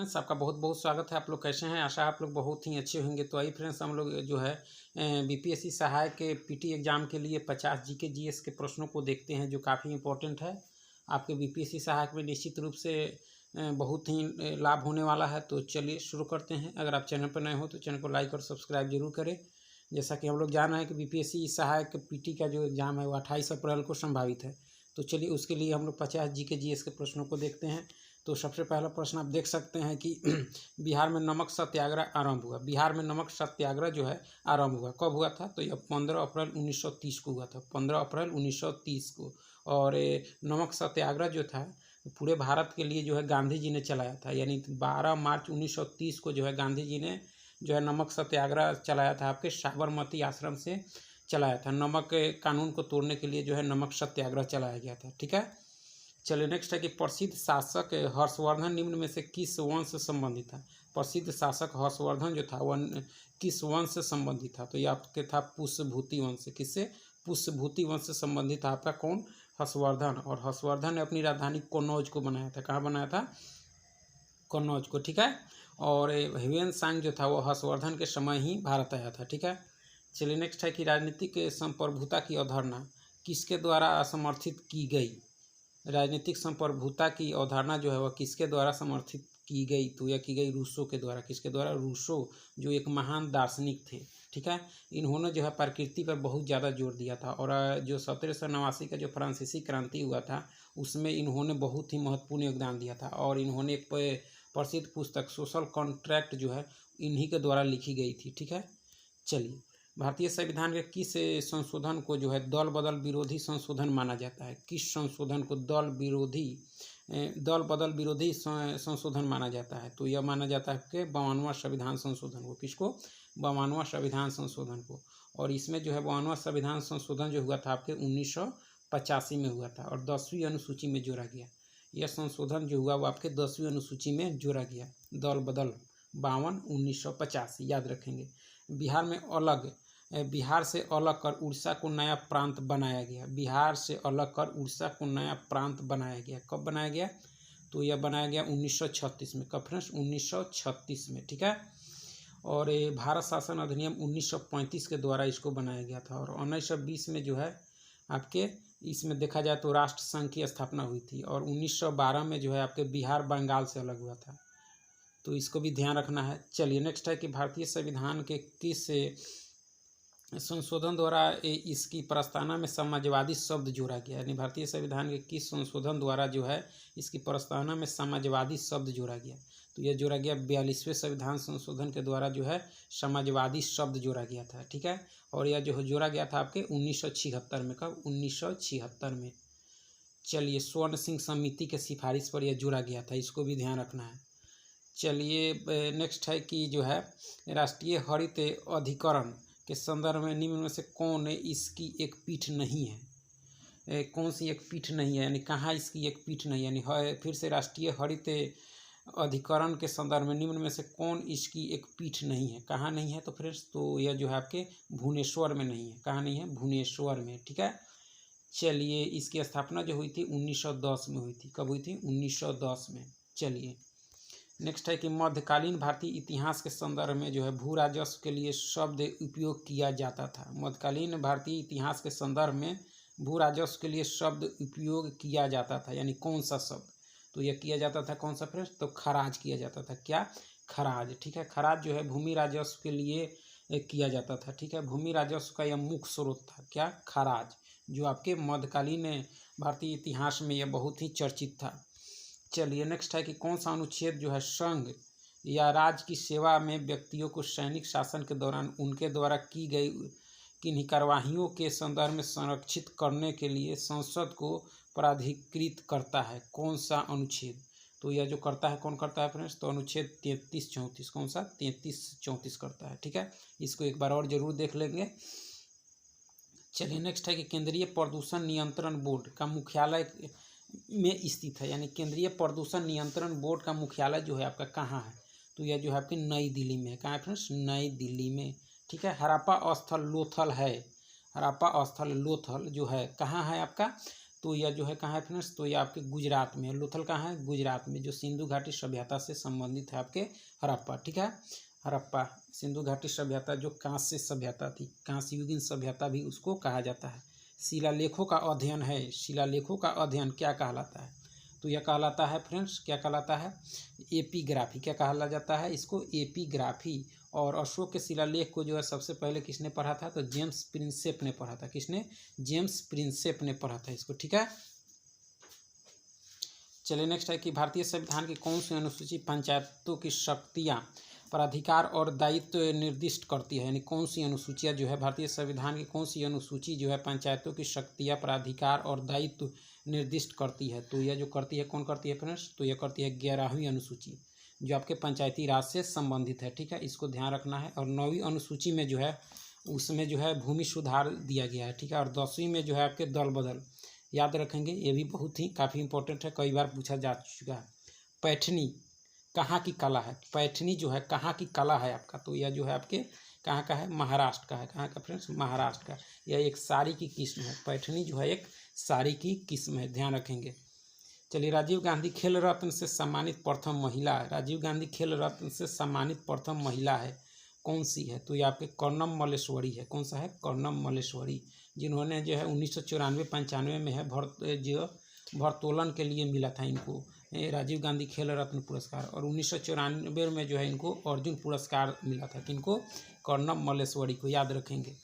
Friends, आपका बहुत बहुत स्वागत है। आप लोग कैसे हैं? आशा है आप लोग बहुत ही अच्छे होंगे। तो आइए फ्रेंड्स, हम लोग जो है बीपीएससी सहायक के पीटी एग्जाम के लिए 50 जीके जीएस के प्रश्नों को देखते हैं, जो काफ़ी इंपॉर्टेंट है। आपके बीपीएससी सहायक में निश्चित रूप से बहुत ही लाभ होने वाला है। तो चलिए शुरू करते हैं। अगर आप चैनल पर नए हो तो चैनल को लाइक और सब्सक्राइब जरूर करें। जैसा कि हम लोग जान रहे हैं कि बीपीएससी सहायक पीटी का जो एग्ज़ाम है वो 28 अप्रैल को संभावित है। तो चलिए उसके लिए हम लोग 50 जीके जीएस के प्रश्नों को देखते हैं। तो सबसे पहला प्रश्न आप देख सकते हैं कि बिहार में नमक सत्याग्रह आरंभ हुआ। बिहार में नमक सत्याग्रह जो है आरंभ हुआ, कब हुआ था? तो यह 15 अप्रैल 1930 को हुआ था, 15 अप्रैल 1930 को। और नमक सत्याग्रह जो था पूरे भारत के लिए जो है गांधी जी ने चलाया था। यानी 12 मार्च 1930 को जो है गांधी जी ने जो है नमक सत्याग्रह चलाया था, आपके साबरमती आश्रम से चलाया था। नमक कानून को तोड़ने के लिए जो है नमक सत्याग्रह चलाया गया था। ठीक है, चलिए नेक्स्ट है कि प्रसिद्ध शासक हर्षवर्धन निम्न में से किस वंश से संबंधित था? प्रसिद्ध शासक हर्षवर्धन जो था वह किस वंश से संबंधित था? तो ये आपके था पुष्यभूति वंश से। किससे? पुष्यभूति वंश से संबंधित था आपका कौन? हर्षवर्धन। और हर्षवर्धन ने अपनी राजधानी कन्नौज को बनाया था। कहाँ बनाया था? कन्नौज को। ठीक है, और ह्वेन सांग जो था वो हर्षवर्धन के समय ही भारत आया था। ठीक है, चलिए नेक्स्ट है कि राजनीतिक संप्रभुता की अवधारणा किसके द्वारा समर्थित की गई? राजनीतिक संप्रभुता की अवधारणा जो है वह किसके द्वारा समर्थित की गई? तो यह की गई रूसो के द्वारा। किसके द्वारा? रूसो, जो एक महान दार्शनिक थे। ठीक है, इन्होंने जो है प्रकृति पर बहुत ज़्यादा जोर दिया था। और जो 1789 का जो फ्रांसीसी क्रांति हुआ था उसमें इन्होंने बहुत ही महत्वपूर्ण योगदान दिया था। और इन्होंने एक प्रसिद्ध पुस्तक सोशल कॉन्ट्रैक्ट जो है इन्हीं के द्वारा लिखी गई थी। ठीक है, चलिए भारतीय संविधान के किस संशोधन को जो है दल बदल विरोधी संशोधन माना जाता है? किस संशोधन को दल बदल विरोधी संशोधन माना जाता है? तो यह माना जाता है कि 52वां संविधान संशोधन को। किसको? 52वां संविधान संशोधन को। और इसमें जो है 52वां संविधान संशोधन जो हुआ था आपके 1985 में हुआ था और 10वीं अनुसूची में जोड़ा गया। यह संशोधन जो हुआ वो आपके 10वीं अनुसूची में जोड़ा गया। दल बदल 52 1985 याद रखेंगे। बिहार से अलग कर उड़ीसा को नया प्रांत बनाया गया। बिहार से अलग कर उड़ीसा को नया प्रांत बनाया गया। कब बनाया गया? तो यह बनाया गया 1936 में। कब फ्रेंड्स? 1936 में। ठीक है, और ये भारत शासन अधिनियम 1935 के द्वारा इसको बनाया गया था। और 1920 में जो है आपके इसमें देखा जाए तो राष्ट्र संघ की स्थापना हुई थी। और 1912 में जो है आपके बिहार बंगाल से अलग हुआ था। तो इसको भी ध्यान रखना है। चलिए नेक्स्ट है कि भारतीय संविधान के किस संशोधन द्वारा इसकी प्रस्तावना में समाजवादी शब्द जोड़ा गया? यानी भारतीय संविधान के किस संशोधन द्वारा जो है इसकी प्रस्तावना में समाजवादी शब्द जोड़ा गया? तो यह जोड़ा गया 42वें संविधान संशोधन के द्वारा जो है समाजवादी शब्द जोड़ा गया था। ठीक है, और यह जो जोड़ा गया था आपके 1976 में। कब? 1976 में। चलिए स्वर्ण सिंह समिति के सिफारिश पर यह जोड़ा गया था, इसको भी ध्यान रखना है। चलिए नेक्स्ट है कि जो है राष्ट्रीय हरित अधिकरण के संदर्भ में निम्न में से कौन इसकी एक पीठ नहीं है? कौन सी एक पीठ नहीं है? यानी कहाँ इसकी एक पीठ नहीं है? यानी फिर से राष्ट्रीय हरित अधिकरण के संदर्भ में निम्न में से कौन इसकी एक पीठ नहीं है? कहाँ नहीं है? तो फ्रेंड्स तो यह जो है आपके भुवनेश्वर में नहीं है। कहाँ नहीं है? भुवनेश्वर में। ठीक है, चलिए इसकी स्थापना जो हुई थी 1910 में हुई थी। कब हुई थी? 1910 में। चलिए नेक्स्ट है कि मध्यकालीन भारतीय इतिहास के संदर्भ में जो है भू राजस्व के लिए शब्द उपयोग किया जाता था। मध्यकालीन भारतीय इतिहास के संदर्भ में भू राजस्व के लिए शब्द उपयोग किया जाता था। यानी कौन सा शब्द? तो यह किया जाता था कौन सा फ्रेंड्स? तो खराज किया जाता था। क्या? खराज। ठीक है, खराज जो है भूमि राजस्व के लिए किया जाता था। ठीक है, भूमि राजस्व का यह मुख्य स्रोत था। क्या? खराज, जो आपके मध्यकालीन भारतीय इतिहास में यह बहुत ही चर्चित था। चलिए नेक्स्ट है कि कौन सा अनुच्छेद जो है संघ या राज्य की सेवा में व्यक्तियों को सैनिक शासन के दौरान उनके द्वारा की गई किन्हीं कार्यवाहियों के संदर्भ में संरक्षित करने के लिए संसद को प्राधिकृत करता है? कौन सा अनुच्छेद? तो यह जो करता है, कौन करता है फ्रेंड्स? तो अनुच्छेद 33-34। कौन सा? 33-34 करता है। ठीक है, इसको एक बार और जरूर देख लेंगे। चलिए नेक्स्ट है कि केंद्रीय प्रदूषण नियंत्रण बोर्ड का मुख्यालय में स्थित है। यानी केंद्रीय प्रदूषण नियंत्रण बोर्ड का मुख्यालय जो है आपका कहाँ है? तो यह जो है आपकी नई दिल्ली में है। कहाँ है फ्रेंड्स? नई दिल्ली में। ठीक है, हड़प्पा स्थल लोथल है। हड़प्पा स्थल लोथल जो है कहाँ है आपका? तो यह जो है कहाँ है फ्रेंड्स, तो यह आपके गुजरात में है। लोथल कहाँ है, गुजरात में, जो सिंधु घाटी सभ्यता से संबंधित है आपके हड़प्पा, ठीक है। हड़प्पा सिंधु घाटी सभ्यता जो कांस्य सभ्यता थी, कांस्य युगीन सभ्यता भी उसको कहा जाता है। शिलालेखों का अध्ययन है, शिलालेखों का अध्ययन क्या कहलाता है, तो यह कहलाता है फ्रेंड्स, क्या कहलाता है, एपीग्राफी। क्या कहा जाता है इसको, एपीग्राफी। और अशोक के शिलालेख को जो है सबसे पहले किसने पढ़ा था, तो जेम्स प्रिंसेप ने पढ़ा था। किसने, जेम्स प्रिंसेप ने पढ़ा था इसको, ठीक है। चलिए नेक्स्ट है कि भारतीय संविधान की कौन सी अनुसूची पंचायतों की शक्तियाँ, प्राधिकार और दायित्व निर्दिष्ट करती है, यानी कौन सी अनुसूचियाँ जो है भारतीय संविधान की कौन सी अनुसूची जो है पंचायतों की शक्तियाँ, प्राधिकार और दायित्व निर्दिष्ट करती है, तो यह जो करती है कौन करती है फ्रेंड्स, तो यह करती है 11वीं अनुसूची जो आपके पंचायती राज से संबंधित है, ठीक है, इसको ध्यान रखना है। और 9वीं अनुसूची में जो है उसमें जो है भूमि सुधार दिया गया है, ठीक है। और 10वीं में जो है आपके दल बदल, याद रखेंगे, ये भी बहुत ही काफ़ी इंपॉर्टेंट है, कई बार पूछा जा चुका है। पैठनी कहाँ की कला है, पैठनी जो है कहाँ की कला है आपका, तो यह जो है आपके कहाँ का है, महाराष्ट्र का है। कहाँ का फ्रेंड्स, महाराष्ट्र का। यह एक साड़ी की किस्म है, पैठनी जो है एक साड़ी की किस्म है, ध्यान रखेंगे। चलिए, राजीव गांधी खेल रत्न से सम्मानित प्रथम महिला है, राजीव गांधी खेल रत्न से सम्मानित प्रथम महिला है, कौन सी है, तो ये आपके कर्णम मल्लेश्वरी है। कौन सा है, कर्णम मल्लेश्वरी, जिन्होंने जो है 1994-95 में है भारोत्तोलन के लिए मिला था इनको राजीव गांधी खेल रत्न पुरस्कार। और 1994 में जो है इनको अर्जुन पुरस्कार मिला था, किनको, कर्णम मल्लेश्वरी को, याद रखेंगे।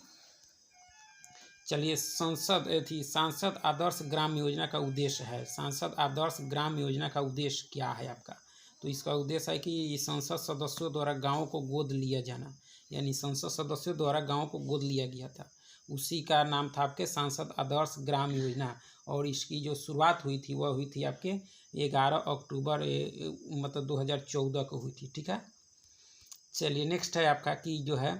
चलिए, सांसद आदर्श ग्राम योजना का उद्देश्य है, सांसद आदर्श ग्राम योजना का उद्देश्य क्या है आपका, तो इसका उद्देश्य है कि संसद सदस्यों द्वारा गाँव को गोद लिया जाना, यानी संसद सदस्यों द्वारा गाँव को गोद लिया गया था, उसी का नाम था आपके सांसद आदर्श ग्राम योजना। और इसकी जो शुरुआत हुई थी वह हुई थी आपके 11 अक्टूबर मतलब 2014 को हुई थी, ठीक है। चलिए नेक्स्ट है आपका कि जो है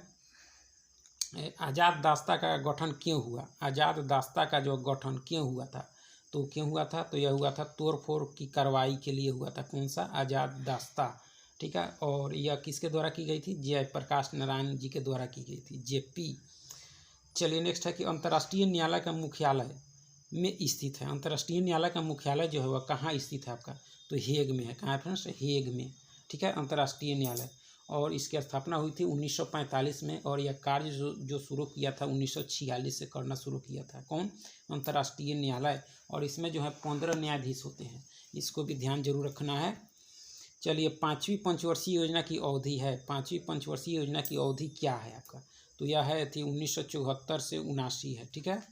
आज़ाद दास्ता का गठन क्यों हुआ, आज़ाद दास्ता का जो गठन क्यों हुआ था, तो क्यों हुआ था, तो यह हुआ था तोड़फोड़ की कार्रवाई के लिए हुआ था। कौन सा, आज़ाद दास्ता, ठीक है। और यह किसके द्वारा की गई थी, जयप्रकाश नारायण जी के द्वारा की गई थी, जेपी। चलिए नेक्स्ट है कि अंतर्राष्ट्रीय न्यायालय का मुख्यालय में स्थित है, अंतर्राष्ट्रीय न्यायालय का मुख्यालय जो है वह कहाँ स्थित है आपका, तो हेग में है। कहाँ है फ्रेंड्स, हेग में, ठीक है, अंतर्राष्ट्रीय न्यायालय। और इसकी स्थापना हुई थी 1945 में, और यह कार्य जो शुरू किया था 1946 से करना शुरू किया था, कौन, अंतर्राष्ट्रीय न्यायालय। और इसमें जो है 15 न्यायाधीश होते हैं, इसको भी ध्यान जरूर रखना है। चलिए, 5वीं पंचवर्षीय योजना की अवधि है, 5वीं पंचवर्षीय योजना की अवधि क्या है आपका, तो यह है थी 1974 से 79 है, ठीक है।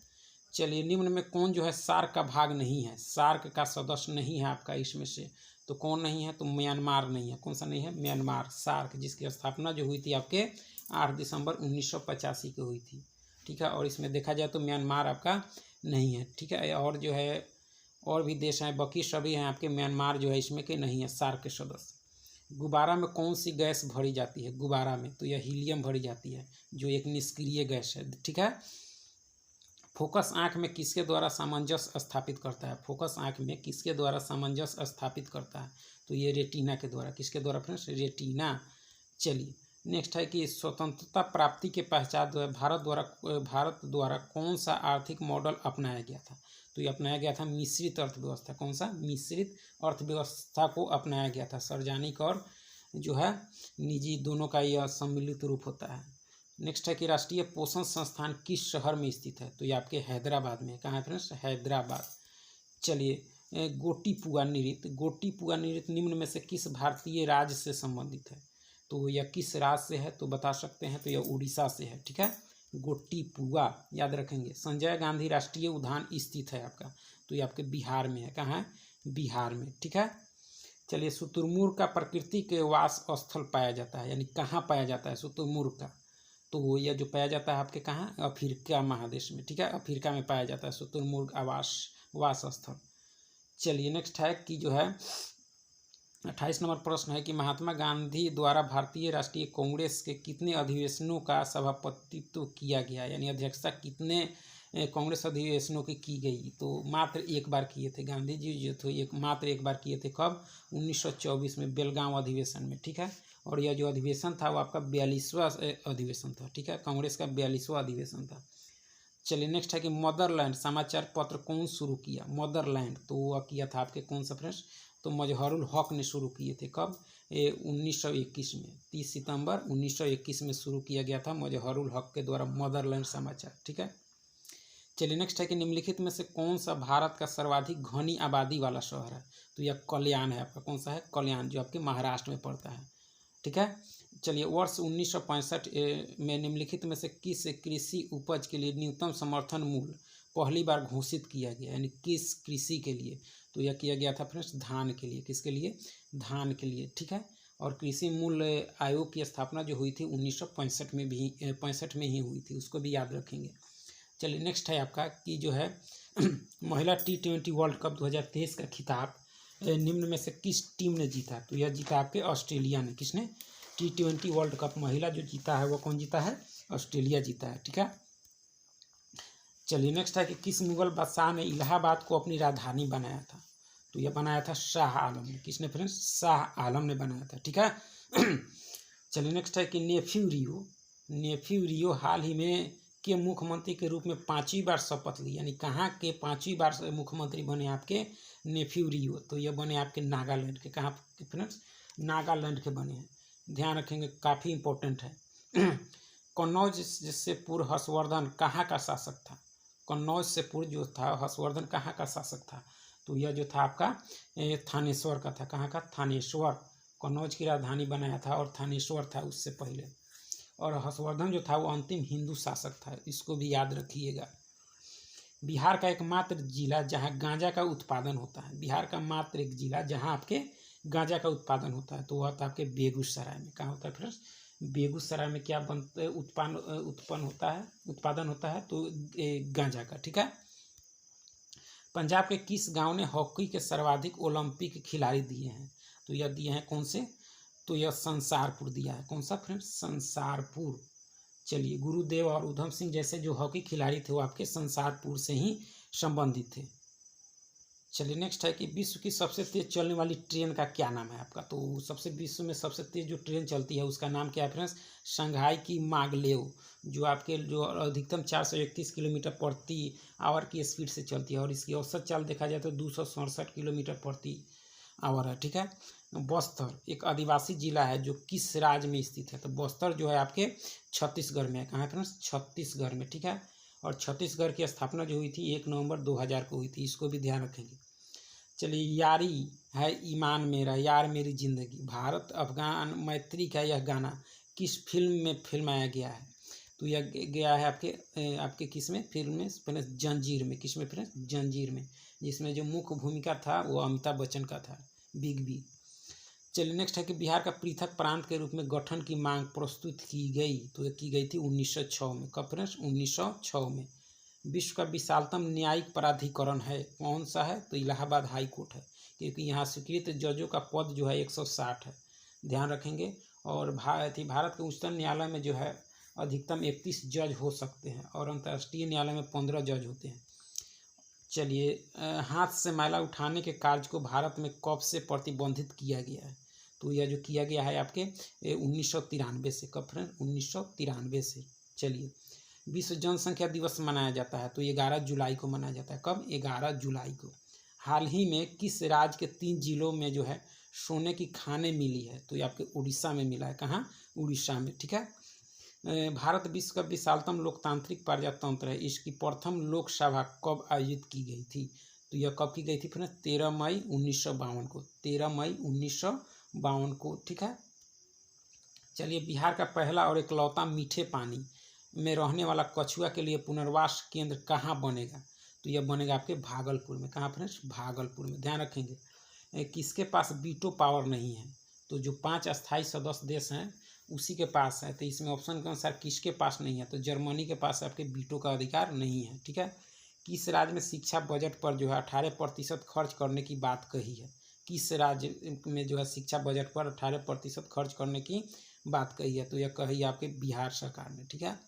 चलिए, निम्न में कौन जो है सार्क का भाग नहीं है, सार्क का सदस्य नहीं है आपका इसमें से, तो कौन नहीं है, तो म्यांमार नहीं है। कौन सा नहीं है, म्यांमार, सार्क जिसकी स्थापना जो हुई थी आपके 8 दिसंबर 1985 को हुई थी, ठीक है। और इसमें देखा जाए तो म्यांमार आपका नहीं है, ठीक है। और जो है और भी देश हैं, बाकी सभी हैं आपके, म्यांमार जो है इसमें के नहीं है सार्क के सदस्य। गुब्बारा में कौन सी गैस भरी जाती है, गुब्बारा में, तो यह हीलियम भरी जाती है जो एक निष्क्रिय गैस है, ठीक है। फोकस आँख में किसके द्वारा सामंजस्य स्थापित करता है, फोकस आँख में किसके द्वारा सामंजस्य स्थापित करता है, तो ये रेटिना के द्वारा, किसके द्वारा फ्रेंड्स, रेटिना। चलिए नेक्स्ट है कि स्वतंत्रता प्राप्ति के पश्चात जो है भारत द्वारा कौन सा आर्थिक मॉडल अपनाया गया था, तो ये अपनाया गया था मिश्रित अर्थव्यवस्था। कौन सा, मिश्रित अर्थव्यवस्था को अपनाया गया था, सार्वजनिक और जो है निजी दोनों का यह सम्मिलित रूप होता है। नेक्स्ट है कि राष्ट्रीय पोषण संस्थान किस शहर में स्थित है, तो ये आपके हैदराबाद में। कहाँ है फ्रेंड्स, हैदराबाद। चलिए, गोटीपुआ नृत्य निम्न में से किस भारतीय राज्य से संबंधित है, तो यह किस राज्य से है, तो बता सकते हैं, तो यह उड़ीसा से है, ठीक है। गोटीपुआ, याद रखेंगे। संजय गांधी राष्ट्रीय उद्यान स्थित है आपका, तो ये आपके बिहार में है। कहाँ है, बिहार में, ठीक है। चलिए, शुतुरमुर्ग का प्रकृति के वास स्थल पाया जाता है, यानी कहाँ पाया जाता है शुतुरमुर्ग का, तो यह जो पाया जाता है आपके कहाँ, अफ्रीका महादेश में, ठीक है, अफ्रीका में पाया जाता है शुतुरमुर्ग वास स्थल। चलिए नेक्स्ट है कि जो है 28 नंबर प्रश्न है कि महात्मा गांधी द्वारा भारतीय राष्ट्रीय कांग्रेस के कितने अधिवेशनों का सभापतित्व किया गया, यानी अध्यक्षता कितने कांग्रेस अधिवेशनों की गई, तो मात्र एक बार किए थे गांधी जी जो थे, मात्र एक बार किए थे, कब, 1924 में बेलगांव अधिवेशन में, ठीक है। और यह जो अधिवेशन था वो आपका 42वां अधिवेशन था, ठीक है, कांग्रेस का 42वां अधिवेशन था। चलिए नेक्स्ट है कि मदरलैंड समाचार पत्र कौन शुरू किया? मदरलैंड तो वह किया था आपके कौन सा फ्रेंड्स? तो मजहरुल हक ने शुरू किए थे। कब? 1921 में, 30 सितंबर 1921 में शुरू किया गया था मजहरुल हक के द्वारा मदरलैंड समाचार। ठीक है। चलिए नेक्स्ट है कि निम्नलिखित में से कौन सा भारत का सर्वाधिक घनी आबादी वाला शहर है? तो यह कल्याण है आपका। कौन सा है? कल्याण, जो आपके महाराष्ट्र में पड़ता है। ठीक है। चलिए वर्ष 1965 में निम्नलिखित में से किस कृषि उपज के लिए न्यूनतम समर्थन मूल्य पहली बार घोषित किया गया? यानी किस कृषि के लिए? तो यह किया गया था फ्रेंड्स धान के लिए। किसके लिए? धान के लिए। ठीक है। और कृषि मूल्य आयोग की स्थापना जो हुई थी 1965 में भी 65 में ही हुई थी, उसको भी याद रखेंगे। चलिए नेक्स्ट है आपका कि जो है महिला T20 वर्ल्ड कप 2023 का खिताब निम्न में से किस टीम ने जीता? तो यह जीता आपके ऑस्ट्रेलिया ने। किसने? T20 वर्ल्ड कप महिला जो जीता है वो कौन जीता है? ऑस्ट्रेलिया जीता है। ठीक है। चलिए नेक्स्ट है कि किस मुगल बादशाह ने इलाहाबाद को अपनी राजधानी बनाया था? तो यह बनाया था शाह आलम ने। किसने फ्रेंड्स? शाह आलम ने बनाया था। ठीक है। चलिए नेक्स्ट है कि नेफ्यू रियो हाल ही में के मुख्यमंत्री के रूप में 5वीं बार शपथ ली, यानी कहाँ के 5वीं बार से मुख्यमंत्री बने आपके? नेफ्यू रियो। तो यह बने आपके नागालैंड के। कहाँ के फ्रेंड्स? नागालैंड के बने हैं। ध्यान रखेंगे, काफ़ी इंपॉर्टेंट है। कन्नौज से पूर्व हर्षवर्धन कहाँ का शासक था? कन्नौज से पूर्व जो था हर्षवर्धन कहाँ का शासक था? तो यह जो था आपका थानेश्वर का था। कहाँ का? थानेश्वर। कन्नौज की राजधानी बनाया था और थानेश्वर था उससे पहले। और हर्षवर्धन जो था वो अंतिम हिंदू शासक था, इसको भी याद रखिएगा। बिहार का एकमात्र जिला जहाँ गांजा का उत्पादन होता है, बिहार का मात्र एक जिला जहाँ आपके गांजा का उत्पादन होता है, तो वह था आपके बेगूसराय में। कहाँ होता है फ्रेंड्स? बेगूसराय में क्या उत्पादन होता है? तो गांजा का। ठीक है। पंजाब के किस गांव ने हॉकी के सर्वाधिक ओलंपिक खिलाड़ी दिए हैं? तो यह दिए हैं कौन से? तो यह संसारपुर दिया है। कौन सा फ्रेंड्स? संसारपुर। चलिए गुरुदेव और उधम सिंह जैसे जो हॉकी खिलाड़ी थे वो आपके संसारपुर से ही संबंधित थे। चलिए नेक्स्ट है कि विश्व की सबसे तेज चलने वाली ट्रेन का क्या नाम है आपका? तो विश्व में सबसे तेज जो ट्रेन चलती है उसका नाम क्या है फ्रेंड्स? शंघाई की मागलेव, जो आपके जो अधिकतम 431 किलोमीटर प्रति आवर की स्पीड से चलती है, और इसकी औसत चाल देखा जाए तो 267 किलोमीटर प्रति आवर है। ठीक है। बस्तर एक आदिवासी जिला है जो किस राज्य में स्थित है? तो बस्तर जो है आपके छत्तीसगढ़ में है। कहाँ है फ्रेंड्स? छत्तीसगढ़ में। ठीक है। और छत्तीसगढ़ की स्थापना जो हुई थी 1 नवंबर 2000 को हुई थी, इसको भी ध्यान रखेंगे। चलिए यारी है ईमान मेरा यार मेरी जिंदगी, भारत अफगान मैत्री का यह गाना किस फिल्म में फिल्माया गया है? तो यह गया है आपके किस में? फिल्म में फ्रेंड्स जंजीर में। किस में फ्रेंड्स? जंजीर में, जिसमें जो मुख्य भूमिका था वो अमिताभ बच्चन का था, बिग बी। चलिए नेक्स्ट है कि बिहार का पृथक प्रांत के रूप में गठन की मांग प्रस्तुत की गई, तो ये की गई थी 1906 में। कब फ्रेंड्स? 1906 में। विश्व का विशालतम न्यायिक प्राधिकरण है कौन सा है? तो इलाहाबाद हाई कोर्ट है, क्योंकि यहाँ स्वीकृत जजों का पद जो है 160 है। ध्यान रखेंगे। और भारत के उच्चतम न्यायालय में जो है अधिकतम 31 जज हो सकते हैं, और अंतर्राष्ट्रीय न्यायालय में 15 जज होते हैं। चलिए हाथ से मैला उठाने के कार्य को भारत में कब से प्रतिबंधित किया गया है? तो यह जो किया गया है आपके 1993 से। कब फ्रेंड? 1993 से। चलिए विश्व जनसंख्या दिवस मनाया जाता है, तो 11 जुलाई को मनाया जाता है। कब? 11 जुलाई को। हाल ही में किस राज्य के 3 जिलों में जो है सोने की खानें मिली है? तो ये आपके उड़ीसा में मिला है। कहाँ? उड़ीसा में। ठीक है। भारत विश्व का विशालतम लोकतांत्रिक प्रजातंत्र है, इसकी प्रथम लोकसभा कब आयोजित की गई थी? तो यह कब की गई थी फिर? 13 मई 1952 को। 13 मई 1952 को। ठीक है। चलिए बिहार का पहला और इकलौता मीठे पानी में रहने वाला कछुआ के लिए पुनर्वास केंद्र कहाँ बनेगा? तो यह बनेगा आपके भागलपुर में। कहाँ फ्रेंड्स? भागलपुर में। ध्यान रखेंगे। किसके पास वीटो पावर नहीं है? तो जो 5 अस्थायी सदस्य देश हैं उसी के पास है। तो इसमें ऑप्शन के अनुसार किसके पास नहीं है? तो जर्मनी के पास आपके वीटो का अधिकार नहीं है। ठीक है। किस राज्य में शिक्षा बजट पर जो है 18% खर्च करने की बात कही है? किस राज्य में जो है शिक्षा बजट पर 18% खर्च करने की बात कही है? तो यह कही आपके बिहार सरकार ने। ठीक है।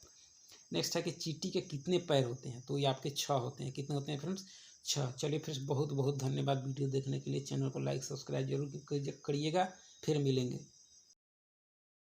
नेक्स्ट है कि चींटी के कितने पैर होते हैं? तो ये आपके 6 होते हैं। कितने होते हैं फ्रेंड्स? 6। चलिए फ्रेंड्स बहुत बहुत धन्यवाद वीडियो देखने के लिए। चैनल को लाइक सब्सक्राइब जरूर करिएगा। फिर मिलेंगे।